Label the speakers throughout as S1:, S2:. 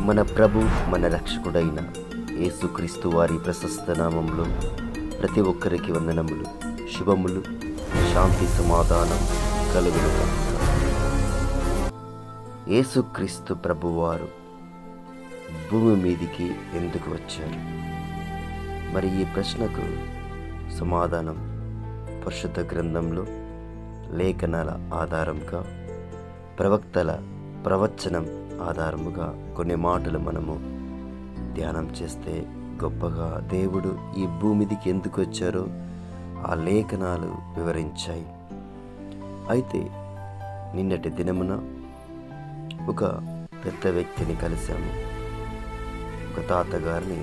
S1: మన ప్రభు మన రక్షకుడైన యేసుక్రీస్తు వారి ప్రశస్త నామంలో ప్రతి ఒక్కరికి వందనములు, శుభములు, శాంతి సమాధానం కలుగును గాక. యేసుక్రీస్తు ప్రభువారు భూమి మీదికి ఎందుకు వచ్చారు? మరి ఈ ప్రశ్నకు సమాధానం పరిశుద్ధ గ్రంథంలో లేఖనాల ఆధారంగా, ప్రవక్తల ప్రవచనం ఆధారముగా కొన్ని మాటలు మనము ధ్యానం చేస్తే గొప్పగా దేవుడు ఈ భూమిదికి ఎందుకు వచ్చారో ఆ లేఖనాలు వివరించాయి. అయితే నిన్నటి దినమున ఒక పెద్ద వ్యక్తిని కలిశాము, ఒక తాతగారిని.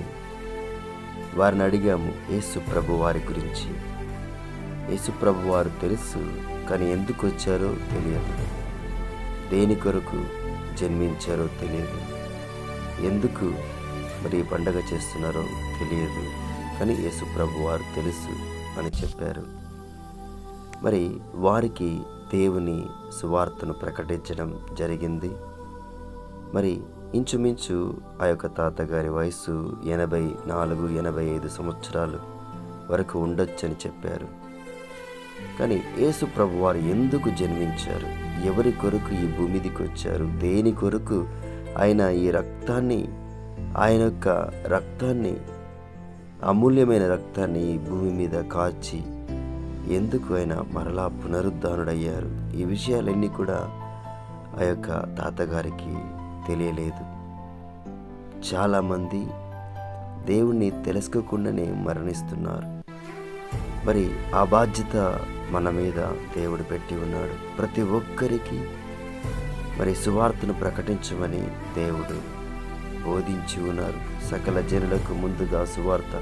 S1: వారిని అడిగాము యేసు ప్రభు వారి గురించి. యేసు ప్రభు వారు తెలుసు, కానీ ఎందుకు వచ్చారో తెలియదు. దేని కొరకు జన్మించారో తెలియదు. ఎందుకు మరి పండగ చేస్తున్నారో తెలియదు, కానీ యేసు ప్రభు వారు తెలుసు అని చెప్పారు. మరి వారికి దేవుని సువార్తను ప్రకటించడం జరిగింది. మరి ఇంచుమించు ఆ యొక్క తాతగారి వయసు 84-85 సంవత్సరాలు వరకు ఉండొచ్చని చెప్పారు. కానీ యేసు ప్రభు వారు ఎందుకు జన్మించారు, ఎవరి కొరకు ఈ భూమిదికి వచ్చారు, దేని కొరకు ఆయన ఈ రక్తాన్ని, ఆయన యొక్క రక్తాన్ని, అమూల్యమైన రక్తాన్ని ఈ భూమి మీద కాచి ఎందుకు ఆయన మరలా పునరుద్ధానుడయ్యారు, ఈ విషయాలన్నీ కూడా ఆ యొక్క తాతగారికి తెలియలేదు. చాలామంది దేవుణ్ణి తెలుసుకోకుండానే మరణిస్తున్నారు. మరి ఆ బాధ్యత మన మీద దేవుడు పెట్టి ఉన్నాడు. ప్రతి ఒక్కరికి మరి సువార్తను ప్రకటించమని దేవుడు బోధించి ఉన్నారు. సకల జనులకు ముందుగా సువార్త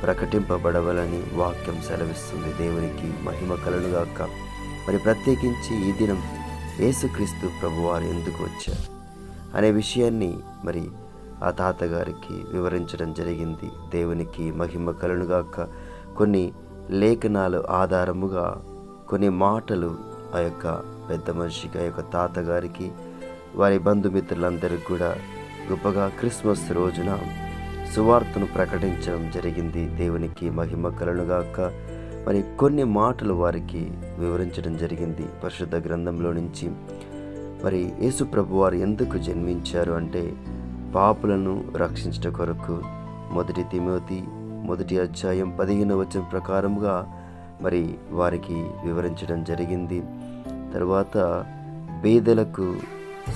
S1: ప్రకటింపబడవలని వాక్యం సెలవిస్తుంది. దేవునికి మహిమ కలుగుగాక. మరి ప్రత్యేకించి ఈ దినం యేసుక్రీస్తు ప్రభువారు ఎందుకు వచ్చారు అనే విషయాన్ని మరి ఆ తాతగారికి వివరించడం జరిగింది. దేవునికి మహిమ కలుగుగాక. కొన్ని లేఖనాలు ఆధారముగా కొన్ని మాటలు ఆ యొక్క పెద్ద మనిషికి, ఆ యొక్క తాతగారికి, వారి బంధుమిత్రులందరికీ కూడా గొప్పగా క్రిస్మస్ రోజున సువార్తను ప్రకటించడం జరిగింది. దేవునికి మహిమ కలుగుగాక. మరి కొన్ని మాటలు వారికి వివరించడం జరిగింది పరిశుద్ధ గ్రంథంలో నుంచి. మరి యేసు ప్రభు వారు ఎందుకు జన్మించారు అంటే పాపులను రక్షించట కొరకు. 1 తిమోతి 1 అధ్యాయం 15వ వచనం ప్రకారముగా మరి వారికి వివరించడం జరిగింది. తర్వాత పేదలకు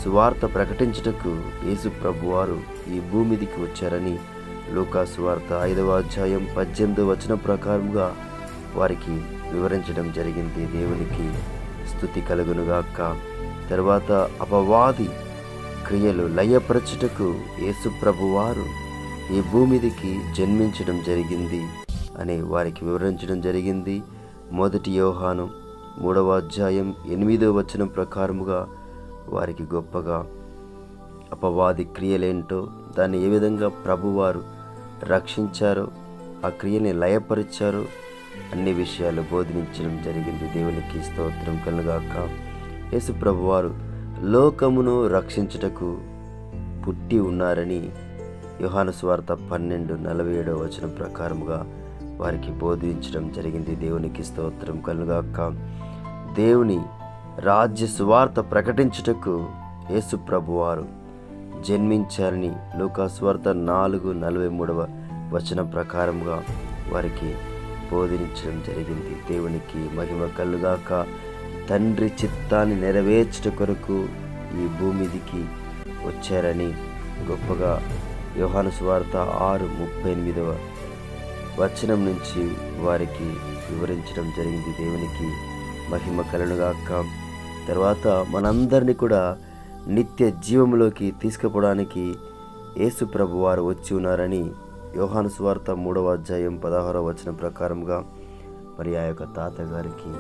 S1: సువార్త ప్రకటించుటకు యేసు ప్రభువారు ఈ భూమిదికి వచ్చారని లూకా సువార్త 5వ అధ్యాయం 18వ వచనం ప్రకారముగా వారికి వివరించడం జరిగింది. దేవునికి స్తుతి కలుగునుగాక. తర్వాత అపవాది క్రియలు లయపరచుటకు యేసు ప్రభువారు ఈ భూమిదికి జన్మించడం జరిగింది అని వారికి వివరించడం జరిగింది. 1 యోహాను 3వ అధ్యాయం 8వ వచనం ప్రకారముగా వారికి గొప్పగా అపవాది క్రియలేంటో, దాన్ని ఏ విధంగా ప్రభువారు రక్షించారో, ఆ క్రియని లయపరిచారో అన్ని విషయాలు బోధించడం జరిగింది. దేవునికి స్తోత్రం కలుగాక. యేసు ప్రభువారు లోకమును రక్షించుటకు పుట్టి ఉన్నారని యోహాను సువార్త 12:47 వచనం ప్రకారముగా వారికి బోధించడం జరిగింది. దేవునికి స్తోత్రం కలుగాక. దేవుని రాజ్య సువార్త ప్రకటించుటకు యేసు ప్రభువారు జన్మించారని లూకా సువార్త 4:43 వచనం ప్రకారముగా వారికి బోధించడం జరిగింది. దేవునికి మహిమ కలుగాక. తండ్రి చిత్తాన్ని నెరవేర్చుట కొరకు ఈ భూమిదికి వచ్చారని గొప్పగా యోహాను సువార్త 6:38వ వచనం నుంచి వారికి వివరించడం జరిగింది. దేవునికి మహిమ కలుగుగాక. తర్వాత మనందరినీ కూడా నిత్య జీవంలోకి తీసుకుపోవడానికి యేసు ప్రభు వారు వచ్చి ఉన్నారని యోహాను సువార్త 3వ అధ్యాయం 16వ వచనం ప్రకారంగా మరి ఆ యొక్క తాతగారికి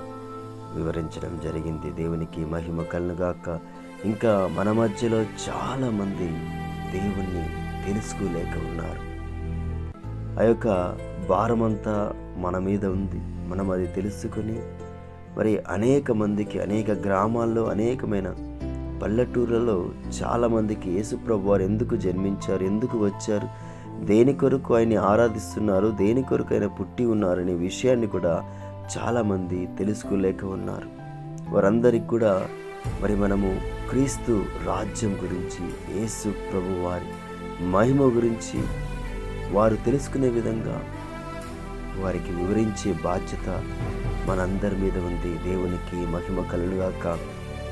S1: వివరించడం జరిగింది. దేవునికి మహిమ కలుగుగాక. ఇంకా మన మధ్యలో చాలామంది దేవుణ్ణి తెలుసుకోలేక ఉన్నారు. ఆ యొక్క భారమంతా మన మీద ఉంది. మనం అది తెలుసుకొని మరి అనేక మందికి, అనేక గ్రామాల్లో అనేకమైన పల్లెటూర్లలో చాలామందికి యేసుప్రభు వారు ఎందుకు జన్మించారు, ఎందుకు వచ్చారు, దేని కొరకు ఆయన్ని ఆరాధిస్తున్నారు, దేని కొరకు ఆయన పుట్టి ఉన్నారనే విషయాన్ని కూడా చాలామంది తెలుసుకోలేక ఉన్నారు. వారందరికీ కూడా మనము క్రీస్తు రాజ్యం గురించి, యేసు ప్రభు వారి మహిమ గురించి వారు తెలుసుకునే విధంగా వారికి వివరించే బాధ్యత మనందరి మీద ఉంది. దేవునికి మహిమ కలుగుగాక.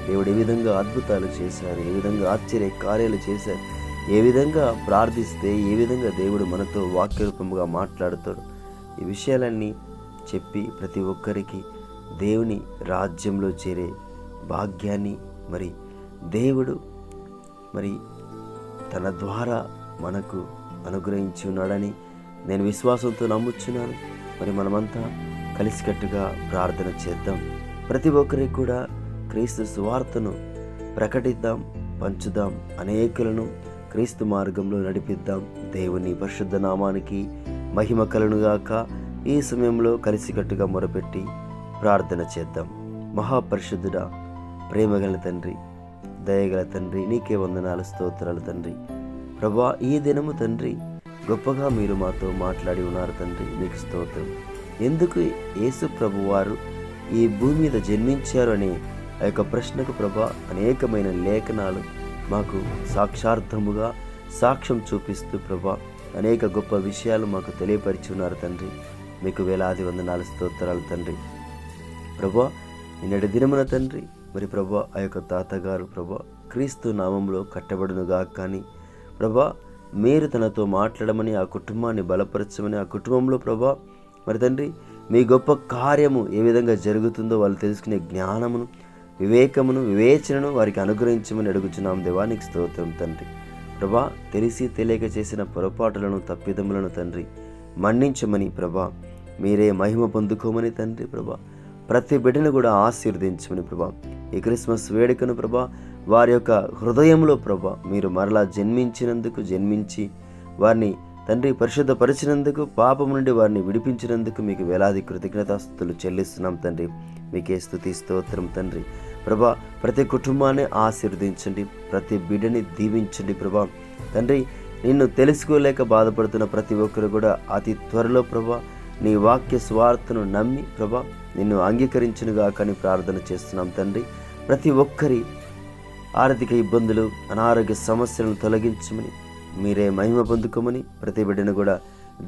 S1: దేవుడు ఏ విధంగా అద్భుతాలు చేశారు, ఏ విధంగా ఆశ్చర్య కార్యాలు చేశారు, ఏ విధంగా ప్రార్థిస్తే ఏ విధంగా దేవుడు మనతో వాక్యరూపముగా మాట్లాడుతాడు, ఈ విషయాలన్నీ చెప్పి ప్రతి ఒక్కరికి దేవుని రాజ్యంలో చేరే భాగ్యాన్ని దేవుడు తన ద్వారా మనకు అనుగ్రహించి ఉన్నాడని నేను విశ్వాసంతో నమ్ముచున్నాను. మనమంతా కలిసికట్టుగా ప్రార్థన చేద్దాం. ప్రతి ఒక్కరికి కూడా క్రీస్తు సువార్తను ప్రకటిద్దాం, పంచుదాం, అనేకులను క్రీస్తు మార్గంలో నడిపిద్దాం. దేవుని పరిశుద్ధ నామానికి మహిమ కలుగుగాక. ఈ సమయంలో కలిసికట్టుగా మొరపెట్టి ప్రార్థన చేద్దాం. మహాపరిశుద్ధుడా, ప్రేమగల తండ్రి, దయగల తండ్రి, నీకే వందనాలు, స్తోత్రాలు తండ్రి. ప్రభా, ఈ దినము తండ్రి గొప్పగా మీరు మాతో మాట్లాడి ఉన్నారు తండ్రి, మీకు స్తోత్రం. ఎందుకు యేసు ప్రభు వారు ఈ భూమి మీద జన్మించారు అనే ఆ యొక్క ప్రశ్నకు ప్రభా అనేకమైన లేఖనాలు మాకు సాక్షార్థముగా సాక్ష్యం చూపిస్తూ ప్రభా అనేక గొప్ప విషయాలు మాకు తెలియపరిచి ఉన్నారు తండ్రి. మీకు వేలాది వందనాలు, స్తోత్రాలు తండ్రి. ప్రభా, నిన్నటి దినమున తండ్రి ప్రభా ఆ యొక్క తాతగారు ప్రభా క్రీస్తు నామంలో కట్టబడునుగా కానీ ప్రభా మీరు తనతో మాట్లాడమని, ఆ కుటుంబాన్ని బలపరచమని, ఆ కుటుంబంలో ప్రభా తండ్రి మీ గొప్ప కార్యము ఏ విధంగా జరుగుతుందో వాళ్ళు తెలుసుకునే జ్ఞానమును, వివేకమును, వివేచనను వారికి అనుగ్రహించమని అడుగుచున్నాం. దేవానికి స్తోత్రం తండ్రి. ప్రభా, తెలిసి తెలియక చేసిన పొరపాటులను, తప్పిదములను తండ్రి మన్నించమని ప్రభా మీరే మహిమ పొందుకోమని తండ్రి ప్రభా ప్రతి బిడ్డను కూడా ఆశీర్వదించమని ప్రభా ఈ క్రిస్మస్ వేడుకను ప్రభా వారి యొక్క హృదయంలో ప్రభా మీరు మరలా జన్మించి వారిని తండ్రి పరిశుద్ధపరిచినందుకు, పాపం నుండి వారిని విడిపించినందుకు మీకు వేలాది కృతజ్ఞతాస్తుతులు చెల్లిస్తున్నాం తండ్రి. మీకే స్తుతి స్తోత్రం తండ్రి. ప్రభా, ప్రతి కుటుంబాన్ని ఆశీర్వదించండి, ప్రతి బిడ్డని దీవించండి ప్రభా తండ్రి. నిన్ను తెలుసుకోలేక బాధపడుతున్న ప్రతి ఒక్కరు కూడా అతి త్వరలో ప్రభా నీ వాక్య స్వార్థను నమ్మి ప్రభా నిన్ను అంగీకరించునుగా కానీ ప్రార్థన చేస్తున్నాం తండ్రి. ప్రతి ఒక్కరి ఆర్థిక ఇబ్బందులు, అనారోగ్య సమస్యలను తొలగించమని, మీరే మహిమ పొందుకోమని, ప్రతి బిడ్డను కూడా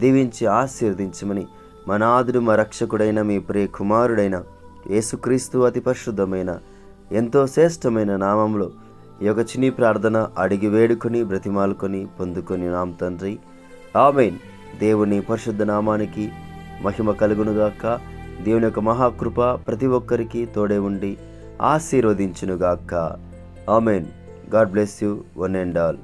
S1: దీవించి ఆశీర్వదించమని మా నాథుడు, మా రక్షకుడైన మీ ప్రియ కుమారుడైన యేసుక్రీస్తు అతి పరిశుద్ధమైన ఎంతో శ్రేష్టమైన నామంలో ఈ యొక్క చిన్ని ప్రార్థన అడిగి వేడుకొని బ్రతిమాలుకొని పొందుకొని నాం తండ్రి, ఆమేన్. దేవుని పరిశుద్ధ నామానికి మహిమ కలుగునుగాక. దేవుని యొక్క మహాకృప ప్రతి ఒక్కరికి తోడే ఉండి ఆశీర్వదించునుగాక. Amen. God bless you one and all.